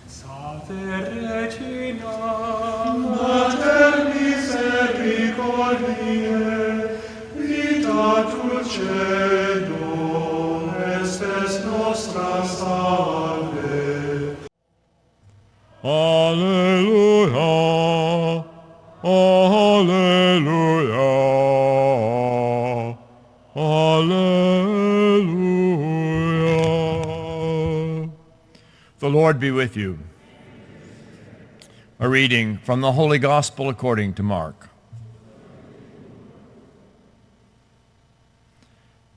Salve Regina, Mater misericordiae, vita dulcedo, estes nostra salve. Alleluia, alleluia, alleluia. The Lord be with you. A reading from the Holy Gospel according to Mark.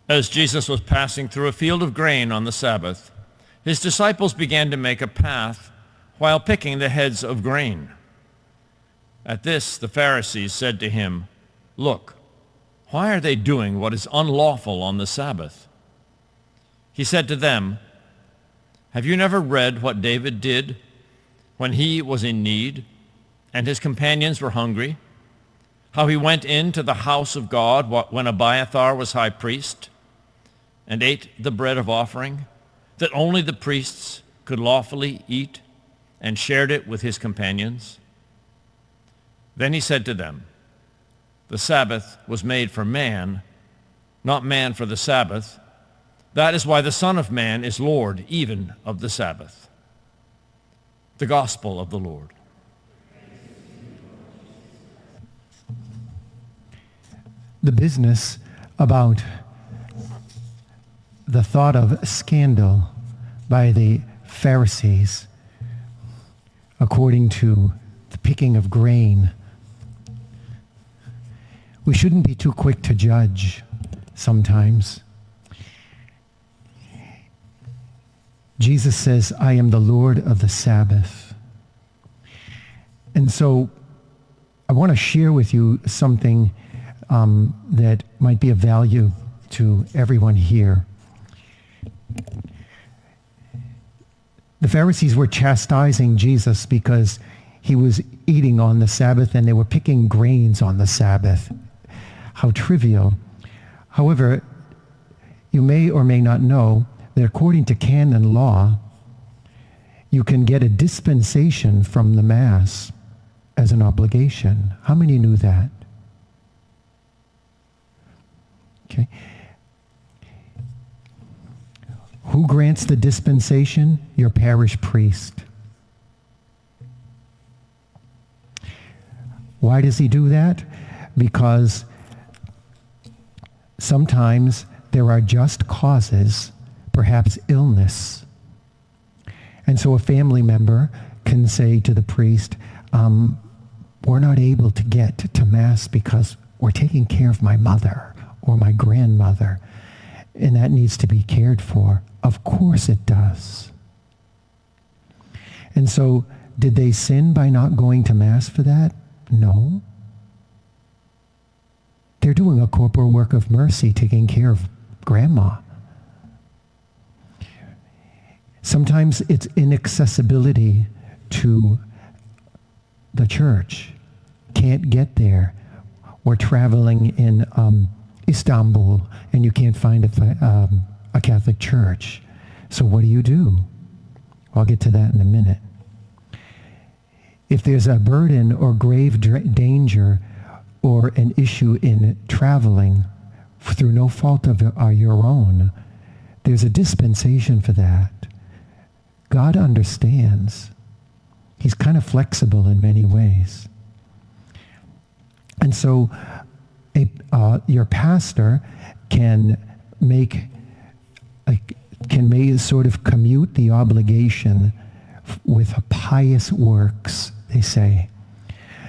As Jesus was passing through a field of grain on the Sabbath, his disciples began to make a path while picking the heads of grain. At this, the Pharisees said to him, "Look, why are they doing what is unlawful on the Sabbath?" He said to them, "Have you never read what David did when he was in need and his companions were hungry? How he went into the house of God when Abiathar was high priest and ate the bread of offering that only the priests could lawfully eat, and shared it with his companions?" Then he said to them, "The Sabbath was made for man, not man for the Sabbath. That is why the Son of Man is Lord even of the Sabbath." The Gospel of the Lord. The business about the thought of scandal by the Pharisees, according to the picking of grain. We shouldn't be too quick to judge sometimes. Jesus says, "I am the Lord of the Sabbath." And so I want to share with you something that might be of value to everyone here. The Pharisees were chastising Jesus because he was eating on the Sabbath and they were picking grains on the Sabbath. How trivial. However, you may or may not know that according to canon law, you can get a dispensation from the Mass as an obligation. How many knew that? Okay. Who grants the dispensation? Your parish priest. Why does he do that? Because sometimes there are just causes, perhaps illness. And so a family member can say to the priest, we're not able to get to Mass because we're taking care of my mother or my grandmother, and that needs to be cared for. Of course it does. And so, did they sin by not going to Mass for that? No. They're doing a corporal work of mercy, taking care of grandma. Sometimes it's inaccessibility to the church. Can't get there. We're traveling in Istanbul, and you can't find a Catholic church. So what do? I'll get to that in a minute. If there's a burden or grave danger or an issue in traveling through no fault of your own, there's a dispensation for that. God understands. He's kind of flexible in many ways. And so your pastor can sort of commute the obligation with pious works, they say.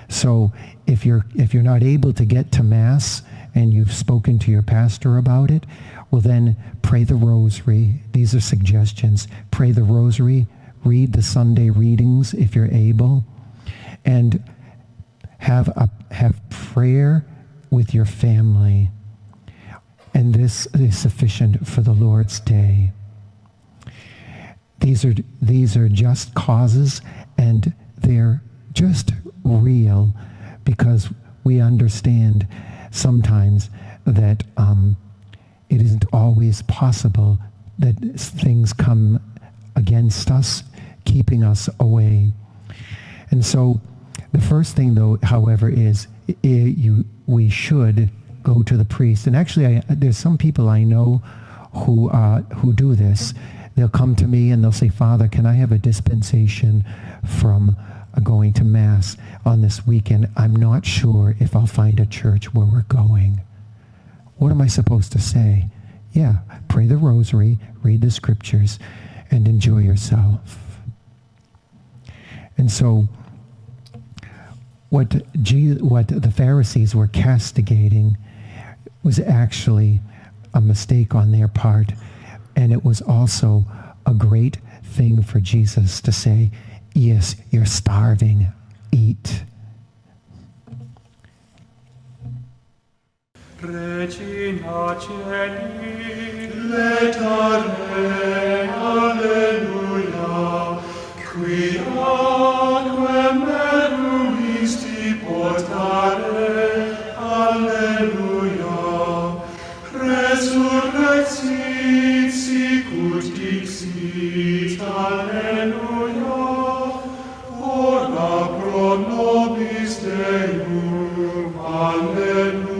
So if you're not able to get to Mass and you've spoken to your pastor about it, well then pray the rosary. These are suggestions. Pray the rosary, read the Sunday readings if you're able, and have prayer with your family. And this is sufficient for the Lord's Day. These are just causes, and they're just real because we understand sometimes that it isn't always possible that things come against us keeping us away. And so the first thing, though, however, is we should go to the priest. And actually, there's some people I know who do this. They'll come to me and they'll say, Father, can I have a dispensation from going to Mass on this weekend? I'm not sure if I'll find a church where we're going. What am I supposed to say? Yeah, pray the rosary, read the scriptures, and enjoy yourself. And so what the Pharisees were castigating was actually a mistake on their part. And it was also a great thing for Jesus to say, yes, you're starving, eat. Regina Caeli, letare, alleluia, qui aquam merum isti portare, alleluia, resurrexit sicut dixit, alleluia, ora pro nobis Deum, alleluia.